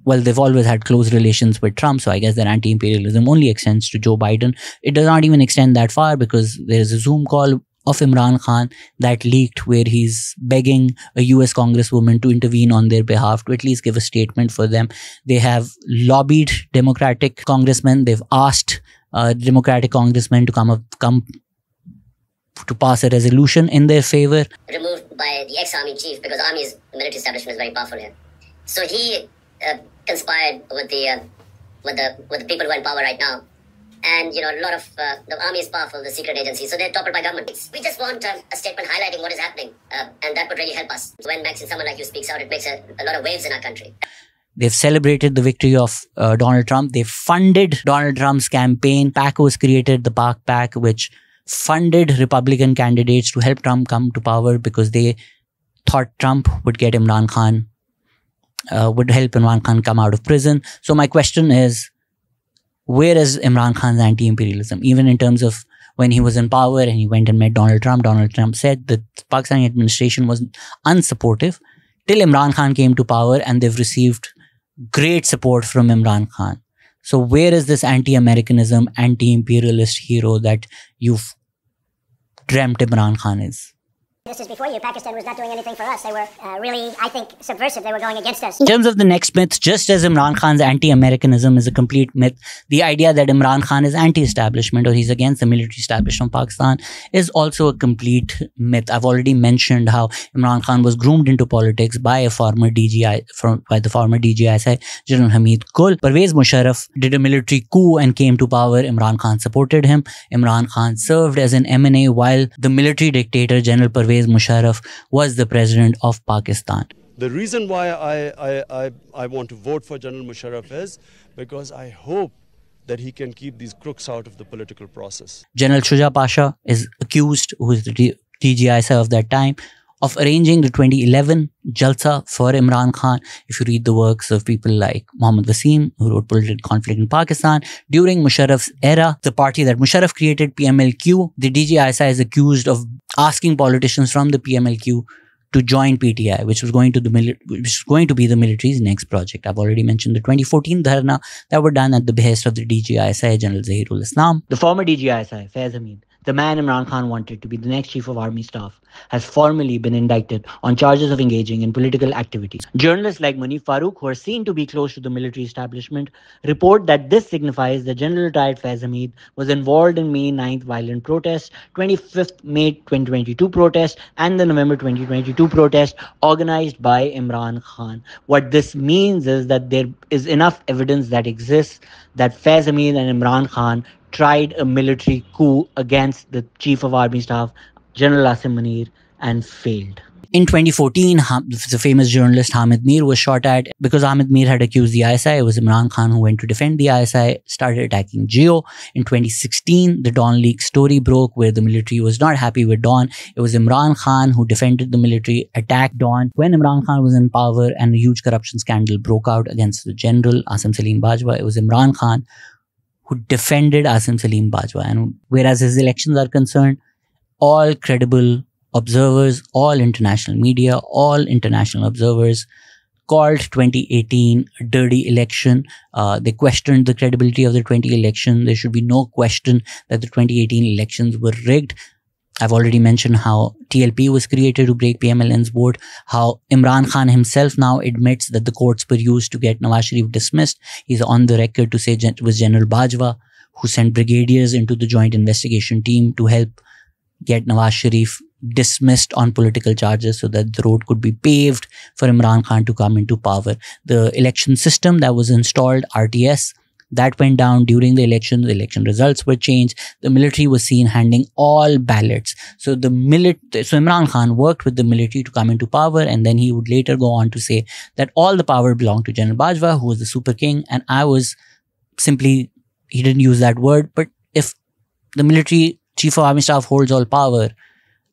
well, they've always had close relations with Trump, so I guess their anti-imperialism only extends to Joe Biden. It does not even extend that far because there's a Zoom call of Imran Khan that leaked where he's begging a US congresswoman to intervene on their behalf, to at least give a statement for them. They have lobbied Democratic congressmen. They've asked Democratic congressmen to come to pass a resolution in their favor. Removed by the ex-army chief because the military establishment is very powerful here. So he conspired with the people who are in power right now, and a lot of the army is powerful, the secret agency, so they're toppled by governments. We just want a statement highlighting what is happening, and that would really help us. When someone like you speaks out, it makes a lot of waves in our country. They've celebrated the victory of Donald Trump. They funded Donald Trump's campaign. PAC was created, the PAC, which funded Republican candidates to help Trump come to power because they thought Trump would get Imran Khan, would help Imran Khan come out of prison. So my question is, where is Imran Khan's anti-imperialism? Even in terms of when he was in power and he went and met Donald Trump said that the Pakistani administration was unsupportive till Imran Khan came to power, and they've received great support from Imran Khan. So where is this anti-Americanism, anti-imperialist hero that you've dreamt Imran Khan is? This is before you. Pakistan was not doing anything for us. They were really, I think, subversive. They were going against us. In terms of the next myth, just as Imran Khan's anti-Americanism is a complete myth, the idea that Imran Khan is anti-establishment or he's against the military establishment of Pakistan is also a complete myth. I've already mentioned how Imran Khan was groomed into politics by the former DGI, General Hamid Kul. Pervez Musharraf did a military coup and came to power. Imran Khan supported him. Imran Khan served as an M&A while the military dictator, General Pervez Musharraf, was the president of Pakistan. The reason why I want to vote for General Musharraf is because I hope that he can keep these crooks out of the political process. General Shuja Pasha is accused, who is the DGI of that time, of arranging the 2011 Jalsa for Imran Khan. If you read the works of people like Muhammad Wasim, who wrote Political Conflict in Pakistan, during Musharraf's era, the party that Musharraf created, PMLQ, the DGI is accused of asking politicians from the PMLQ to join PTI, which was going to be the military's next project. I've already mentioned the 2014 dharna that were done at the behest of the DGI, General Zahirul Islam. The former DGI, Faiz Hamid, the man Imran Khan wanted to be the next chief of army staff, has formally been indicted on charges of engaging in political activities. Journalists like Munif Farooq, who are seen to be close to the military establishment, report that this signifies that General retired Faiz Hamid was involved in May 9th violent protests, 25th May 2022 protests, and the November 2022 protest organized by Imran Khan. What this means is that there is enough evidence that exists that Faiz Hamid and Imran Khan tried a military coup against the Chief of Army Staff, General Asim Munir, and failed. In 2014, the famous journalist Hamid Mir was shot at because Hamid Mir had accused the ISI. It was Imran Khan who went to defend the ISI, started attacking Jio. In 2016, the Dawn leak story broke where the military was not happy with Dawn. It was Imran Khan who defended the military, attacked Dawn. When Imran Khan was in power and a huge corruption scandal broke out against the general, Asim Salim Bajwa, it was Imran Khan who defended Asim Salim Bajwa. And whereas his elections are concerned, all credible observers, all international media, all international observers called 2018 a dirty election. They questioned the credibility of the 2020 election. There should be no question that the 2018 elections were rigged. I've already mentioned how TLP was created to break PMLN's vote, how Imran Khan himself now admits that the courts were used to get Nawaz Sharif dismissed. He's on the record to say it was General Bajwa who sent brigadiers into the joint investigation team to help get Nawaz Sharif dismissed on political charges so that the road could be paved for Imran Khan to come into power. The election system that was installed, RTS, that went down during the election. The election results were changed. The military was seen handing all ballots. So Imran Khan worked with the military to come into power, and then he would later go on to say that all the power belonged to General Bajwa, who was the super king, and I was simply, he didn't use that word, but if the military chief of army staff holds all power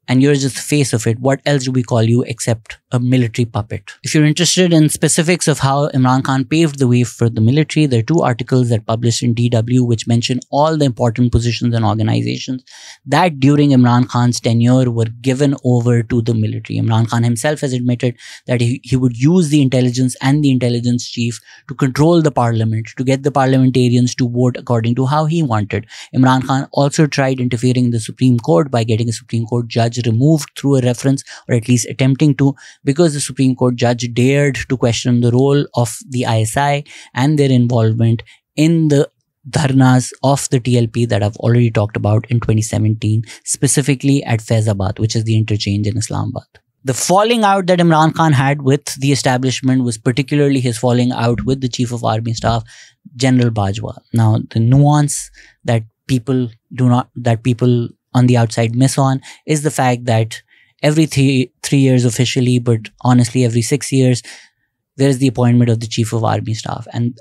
and you're just the face of it, what else do we call you except a military puppet? If you're interested in specifics of how Imran Khan paved the way for the military, there are 2 articles that published in DW which mention all the important positions and organizations that during Imran Khan's tenure were given over to the military. Imran Khan himself has admitted that he would use the intelligence and the intelligence chief to control the parliament, to get the parliamentarians to vote according to how he wanted. Imran Khan also tried interfering in the Supreme Court by getting a Supreme Court judge removed through a reference, or at least attempting to, because the Supreme Court judge dared to question the role of the ISI and their involvement in the dharnas of the TLP that I've already talked about in 2017, specifically at Faizabad, which is the interchange in Islamabad. The falling out that Imran Khan had with the establishment was particularly his falling out with the Chief of Army Staff, General Bajwa. Now, the nuance that people on the outside miss on is the fact that every three years officially, but honestly every 6 years, there is the appointment of the Chief of Army Staff, and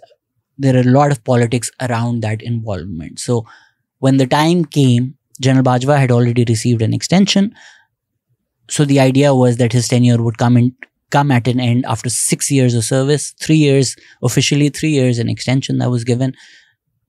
there are a lot of politics around that involvement. So when the time came, General Bajwa had already received an extension. So the idea was that his tenure would come at an end after 6 years of service, 3 years officially, 3 years an extension that was given.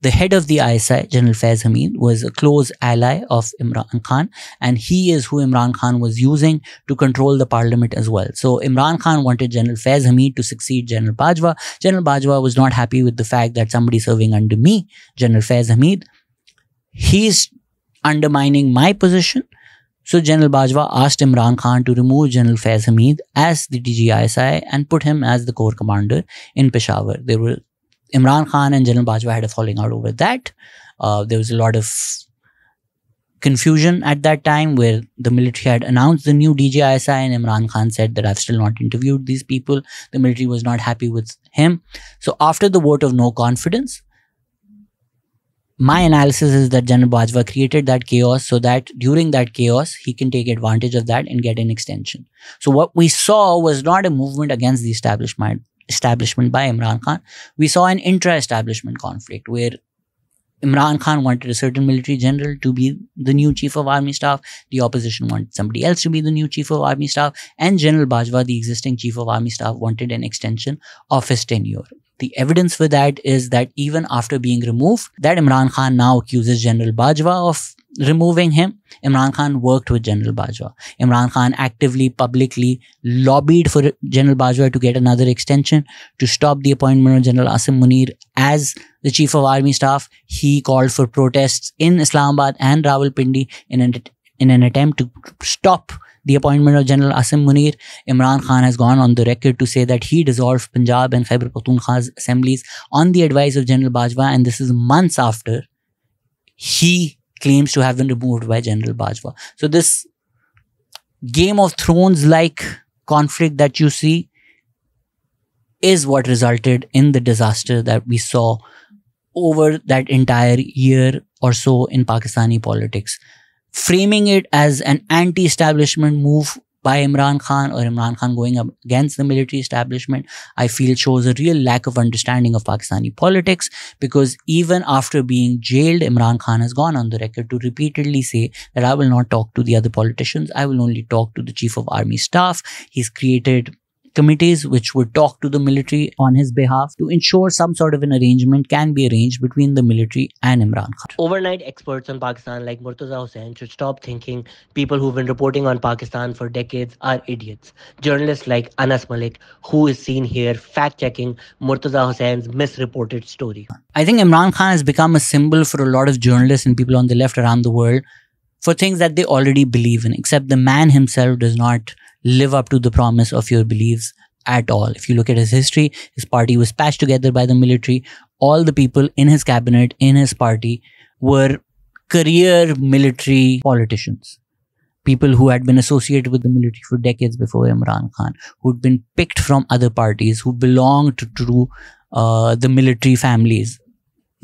The head of the ISI, General Faiz Hamid, was a close ally of Imran Khan, and he is who Imran Khan was using to control the parliament as well. So Imran Khan wanted General Faiz Hamid to succeed General Bajwa. General Bajwa was not happy with the fact that somebody serving under me, General Faiz Hamid, he's undermining my position. So General Bajwa asked Imran Khan to remove General Faiz Hamid as the DG ISI and put him as the corps commander in Peshawar. Imran Khan and General Bajwa had a falling out over that. There was a lot of confusion at that time where the military had announced the new DGISI and Imran Khan said that I've still not interviewed these people. The military was not happy with him. So after the vote of no confidence, my analysis is that General Bajwa created that chaos so that during that chaos, he can take advantage of that and get an extension. So what we saw was not a movement against the establishment by Imran Khan. We saw an intra-establishment conflict where Imran Khan wanted a certain military general to be the new Chief of Army Staff. The opposition wanted somebody else to be the new Chief of Army Staff. And General Bajwa, the existing Chief of Army Staff, wanted an extension of his tenure. The evidence for that is that even after being removed, that Imran Khan now accuses General Bajwa of removing him. Imran Khan worked with General Bajwa. Imran Khan actively, publicly lobbied for General Bajwa to get another extension to stop the appointment of General Asim Munir as the Chief of Army Staff. He called for protests in Islamabad and Rawalpindi in an attempt to stop the appointment of General Asim Munir. Imran Khan has gone on the record to say that he dissolved Punjab and Khyber Pakhtunkhwa's assemblies on the advice of General Bajwa, and this is months after he claims to have been removed by General Bajwa. So this Game of Thrones-like conflict that you see is what resulted in the disaster that we saw over that entire year or so in Pakistani politics. Framing it as an anti-establishment move by Imran Khan or Imran Khan going up against the military establishment, I feel shows a real lack of understanding of Pakistani politics, because even after being jailed, Imran Khan has gone on the record to repeatedly say that I will not talk to the other politicians, I will only talk to the Chief of Army Staff. He's created committees which would talk to the military on his behalf to ensure some sort of an arrangement can be arranged between the military and Imran Khan. Overnight experts on Pakistan like Murtaza Hussain should stop thinking people who've been reporting on Pakistan for decades are idiots. Journalists like Anas Malik, who is seen here fact-checking Murtaza Hussain's misreported story. I think Imran Khan has become a symbol for a lot of journalists and people on the left around the world for things that they already believe in, except the man himself does not live up to the promise of your beliefs at all. If you look at his history, his party was patched together by the military. All the people in his cabinet, in his party, were career military politicians. people who had been associated with the military for decades before Imran Khan, who'd been picked from other parties, who belonged to the military families,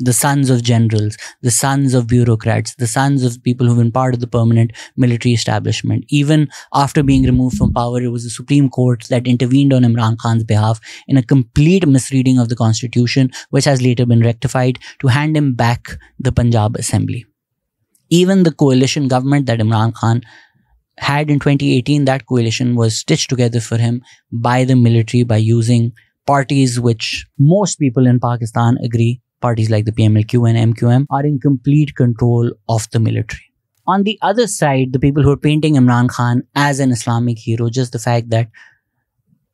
the sons of generals, the sons of bureaucrats, the sons of people who've been part of the permanent military establishment. Even after being removed from power, it was the Supreme Court that intervened on Imran Khan's behalf in a complete misreading of the constitution, which has later been rectified, to hand him back the Punjab Assembly. Even the coalition government that Imran Khan had in 2018, that coalition was stitched together for him by the military by using parties which most people in Pakistan agree, parties like the PMLQ and MQM, are in complete control of the military. On the other side, the people who are painting Imran Khan as an Islamic hero, just the fact that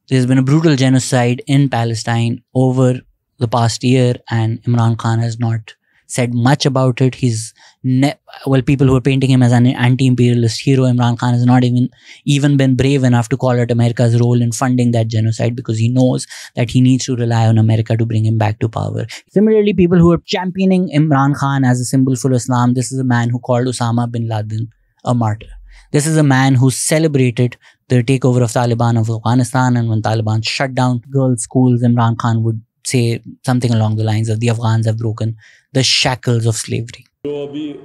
there's been a brutal genocide in Palestine over the past year and Imran Khan has not said much about it. People who are painting him as an anti-imperialist hero, Imran Khan has not even been brave enough to call out America's role in funding that genocide, because he knows that he needs to rely on America to bring him back to power. Similarly, people who are championing Imran Khan as a symbol for Islam, this is a man who called Osama bin Laden a martyr. This is a man who celebrated the takeover of Taliban of Afghanistan, and when Taliban shut down girls' schools, Imran Khan would say something along the lines of the Afghans have broken the shackles of slavery. Imran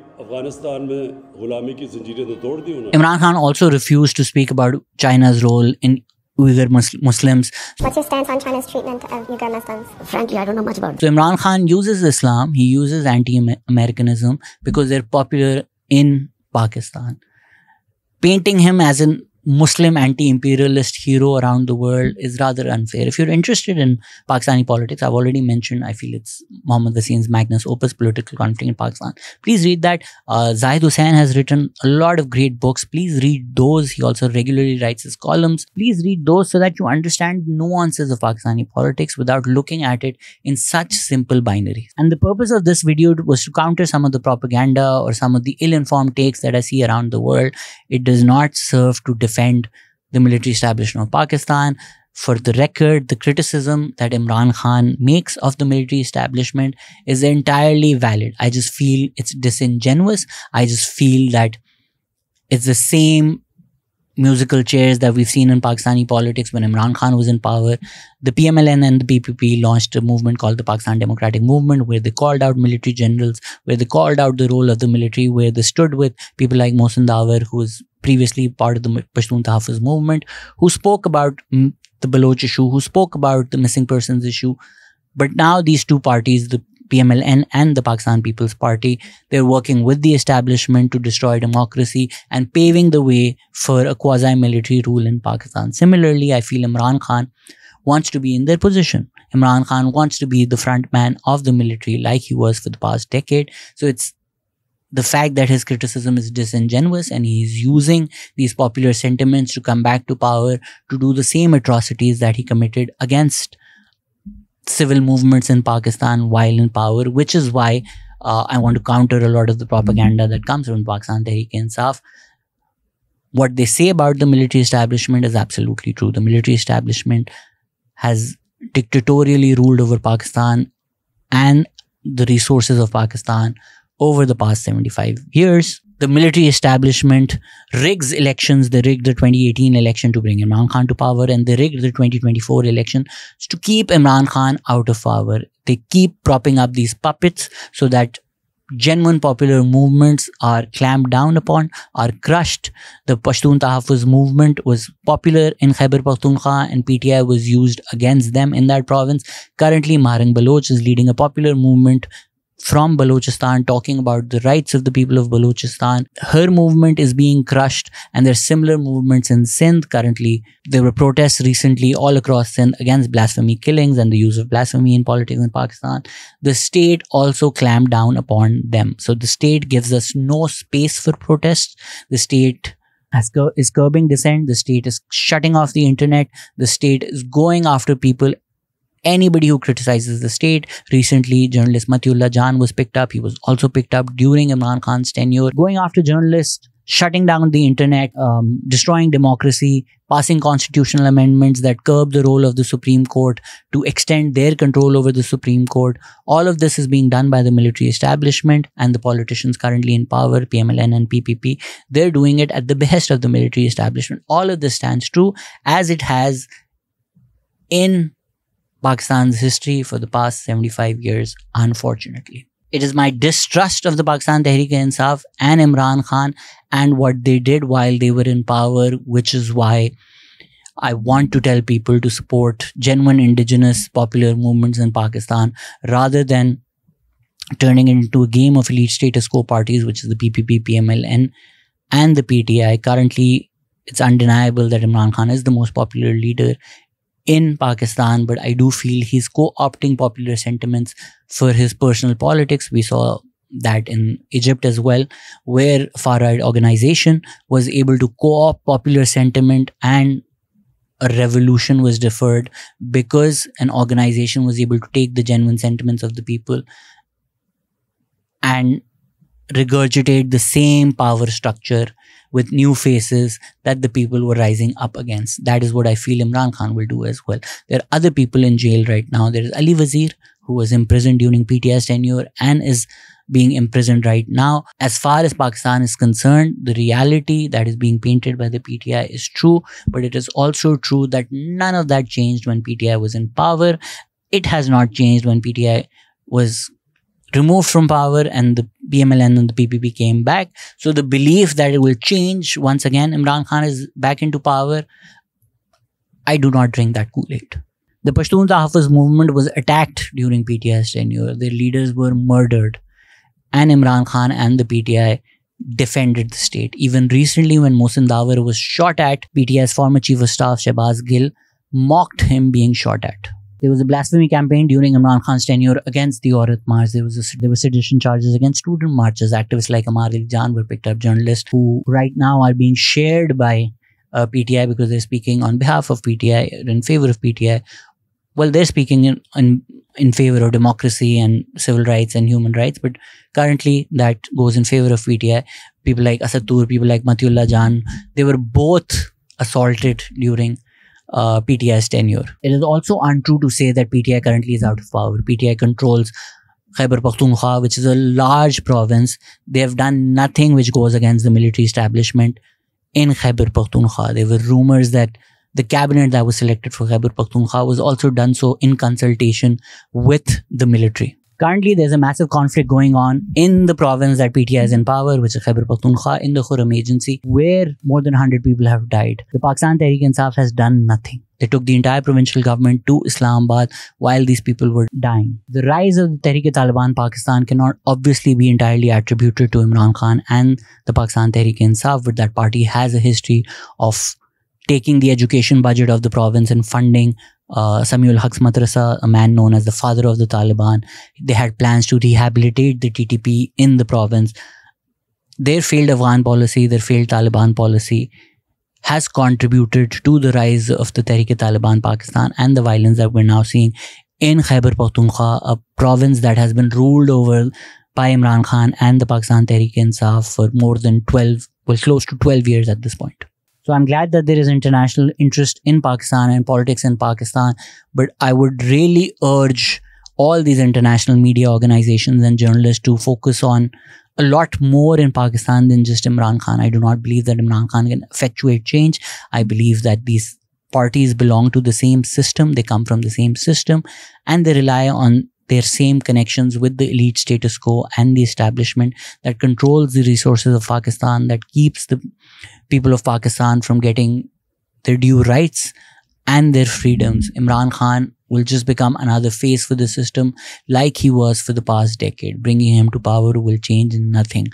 Khan also refused to speak about China's role in Uyghur Muslims. What's your stance on China's treatment of Uyghur Muslims? Frankly, I don't know much about it. So Imran Khan uses Islam, he uses anti-Americanism because they're popular in Pakistan. Painting him as an Muslim anti-imperialist hero around the world is rather unfair. If you're interested in Pakistani politics, I've already mentioned, I feel it's Mohammad Wasim's magnus opus, Political Conflict in Pakistan. Please read that. Zahid Hussain has written a lot of great books. Please read those. He also regularly writes his columns. Please read those so that you understand nuances of Pakistani politics without looking at it in such simple binaries. And the purpose of this video was to counter some of the propaganda or some of the ill-informed takes that I see around the world. It does not serve to defend the military establishment of Pakistan. For the record, the criticism that Imran Khan makes of the military establishment is entirely valid. I just feel it's disingenuous. I just feel that it's the same musical chairs that we've seen in Pakistani politics when Imran Khan was in power. The PMLN and the PPP launched a movement called the Pakistan Democratic Movement, where they called out military generals, where they called out the role of the military, where they stood with people like Mohsen Dawar, who was previously part of the Pashtun Tahafuz movement, who spoke about the Baloch issue, who spoke about the missing persons issue. But now these two parties, the PMLN and the Pakistan People's Party, they're working with the establishment to destroy democracy and paving the way for a quasi-military rule in Pakistan. Similarly, I feel Imran Khan wants to be in their position. Imran Khan wants to be the front man of the military like he was for the past decade. So it's the fact that his criticism is disingenuous and he's using these popular sentiments to come back to power to do the same atrocities that he committed against civil movements in Pakistan while in power, which is why I want to counter a lot of the propaganda that comes from Pakistan Tehreek-e-Insaf. What they say about the military establishment is absolutely true. The military establishment has dictatorially ruled over Pakistan and the resources of Pakistan over the past 75 years. The military establishment rigs elections. They rigged the 2018 election to bring Imran Khan to power, and they rigged the 2024 election to keep Imran Khan out of power. They keep propping up these puppets so that genuine popular movements are clamped down upon, are crushed. The Pashtun Tahafuz movement was popular in Khyber Pakhtunkhwa and PTI was used against them in that province. Currently, Maharang Baloch is leading a popular movement from Balochistan talking about the rights of the people of Balochistan. Her movement is being crushed, and there's similar movements in Sindh. Currently, there were protests recently all across Sindh against blasphemy killings and the use of blasphemy in politics in Pakistan. The state also clamped down upon them. So the state gives us no space for protests. The state is curbing dissent. The state is shutting off the internet. The state is going after people, anybody who criticizes the state. Recently, journalist Matiullah Jan was picked up. He was also picked up during Imran Khan's tenure. Going after journalists shutting down the internet, destroying democracy, passing constitutional amendments that curb the role of the Supreme Court to extend their control over the Supreme Court. All of this is being done by the military establishment and the politicians currently in power, PMLN and PPP. They're doing it at the behest of the military establishment. All of this stands true as it has in Pakistan's history for the past 75 years, unfortunately. It is my distrust of the Pakistan Tehreek-e-Insaf and Imran Khan and what they did while they were in power, which is why I want to tell people to support genuine indigenous popular movements in Pakistan rather than turning it into a game of elite status quo parties, which is the PPP, PMLN and the PTI. Currently, it's undeniable that Imran Khan is the most popular leader in Pakistan, but I do feel he's co-opting popular sentiments for his personal politics. We saw that in Egypt as well, where far-right organization was able to co-opt popular sentiment and a revolution was deferred because an organization was able to take the genuine sentiments of the people and regurgitate the same power structure with new faces that the people were rising up against. That is what I feel Imran Khan will do as well. There are other people in jail right now. There is Ali Wazir, who was imprisoned during PTI's tenure and is being imprisoned right now. As far as Pakistan is concerned, the reality that is being painted by the PTI is true, but it is also true that none of that changed when PTI was in power. It has not changed when PTI was removed from power and the PMLN and the PPP came back. So the belief that it will change once again, Imran Khan is back into power, I do not drink that Kool-Aid. The Pashtun Tahaffuz movement was attacked during PTI's tenure. Their leaders were murdered and Imran Khan and the PTI defended the state. Even recently when Mohsin Dawar was shot at, PTI's former chief of staff Shehzad Ghias mocked him being shot at. There was a blasphemy campaign during Imran Khan's tenure against the Aurat March. There were sedition charges against student marches. Activists like Amar Ali Jan were picked up. Journalists who right now are being shared by PTI because they're speaking on behalf of PTI, in favor of PTI. Well, they're speaking in favor of democracy and civil rights and human rights, but currently that goes in favor of PTI. People like Asatur, people like Matiullah Jan, they were both assaulted during PTI's tenure. It is also untrue to say that PTI currently is out of power. PTI controls Khyber Pakhtunkhwa, which is a large province. They have done nothing which goes against the military establishment in Khyber Pakhtunkhwa. There were rumors that the cabinet that was selected for Khyber Pakhtunkhwa was also done so in consultation with the military. Currently, there's a massive conflict going on in the province that PTI is in power, which is Khyber Pakhtunkhwa, in the Khurram agency, where more than 100 people have died. The Pakistan Tehreek-e-Insaf has done nothing. They took the entire provincial government to Islamabad while these people were dying. The rise of the Tehreek-e-Taliban Pakistan cannot obviously be entirely attributed to Imran Khan and the Pakistan Tehreek-e-Insaf, but that party has a history of taking the education budget of the province and funding Samuel Haq's Madrasa, a man known as the father of the Taliban. They had plans to rehabilitate the TTP in the province. Their failed Afghan policy, their failed Taliban policy has contributed to the rise of the Tehreek-e-Taliban Pakistan and the violence that we're now seeing in Khyber Pakhtunkhwa, a province that has been ruled over by Imran Khan and the Pakistan Tehreek-e-Insaf for more than close to 12 years at this point. So I'm glad that there is international interest in Pakistan and politics in Pakistan, but I would really urge all these international media organizations and journalists to focus on a lot more in Pakistan than just Imran Khan. I do not believe that Imran Khan can effectuate change. I believe that these parties belong to the same system, they come from the same system, and they rely on their same connections with the elite status quo and the establishment that controls the resources of Pakistan, that keeps the people of Pakistan from getting their due rights and their freedoms. Imran Khan will just become another face for the system like he was for the past decade. Bringing him to power will change nothing.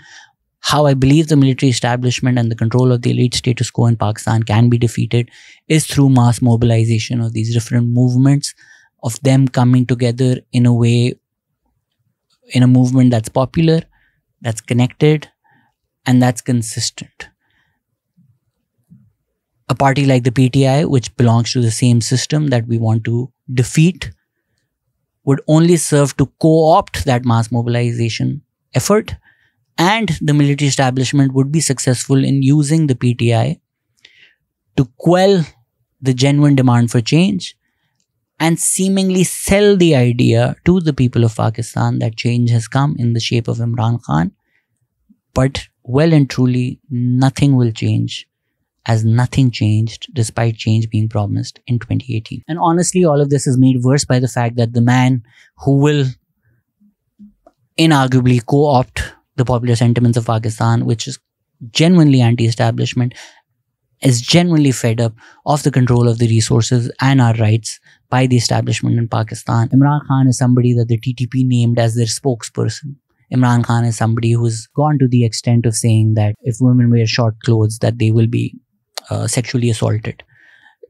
How I believe the military establishment and the control of the elite status quo in Pakistan can be defeated is through mass mobilization of these different movements, of them coming together in a way, in a movement that's popular, that's connected, and that's consistent. A party like the PTI, which belongs to the same system that we want to defeat, would only serve to co-opt that mass mobilization effort and the military establishment would be successful in using the PTI to quell the genuine demand for change and seemingly sell the idea to the people of Pakistan that change has come in the shape of Imran Khan. But well and truly, nothing will change, as nothing changed despite change being promised in 2018. And honestly, all of this is made worse by the fact that the man who will inarguably co-opt the popular sentiments of Pakistan, which is genuinely anti-establishment, is genuinely fed up of the control of the resources and our rights by the establishment in Pakistan. Imran Khan is somebody that the TTP named as their spokesperson. Imran Khan is somebody who's gone to the extent of saying that if women wear short clothes, that they will be sexually assaulted.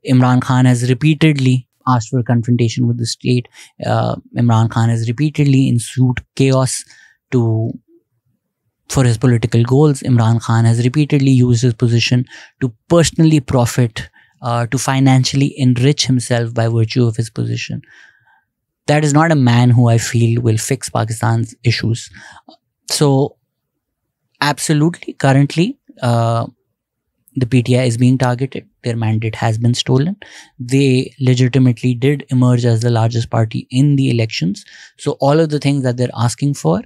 Imran Khan has repeatedly asked for a confrontation with the state. Imran Khan has repeatedly ensued chaos for his political goals. Imran Khan has repeatedly used his position to personally profit, to financially enrich himself by virtue of his position. That is not a man who I feel will fix Pakistan's issues. So, absolutely, currently, the PTI is being targeted. Their mandate has been stolen. They legitimately did emerge as the largest party in the elections. So, all of the things that they're asking for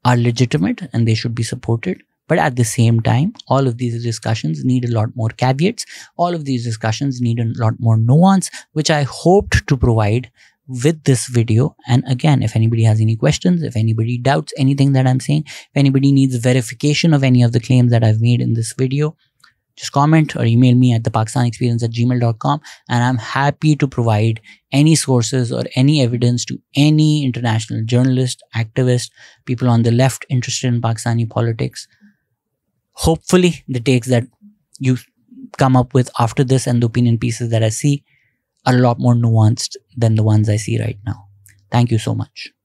are legitimate and they should be supported. But at the same time, all of these discussions need a lot more caveats. All of these discussions need a lot more nuance, which I hoped to provide with this video. And again, if anybody has any questions, if anybody doubts anything that I'm saying, if anybody needs verification of any of the claims that I've made in this video, just comment or email me at thepakistanexperience@gmail.com, and I'm happy to provide any sources or any evidence to any international journalist, activist, people on the left interested in Pakistani politics. Hopefully, the takes that you come up with after this and the opinion pieces that I see are a lot more nuanced than the ones I see right now. Thank you so much.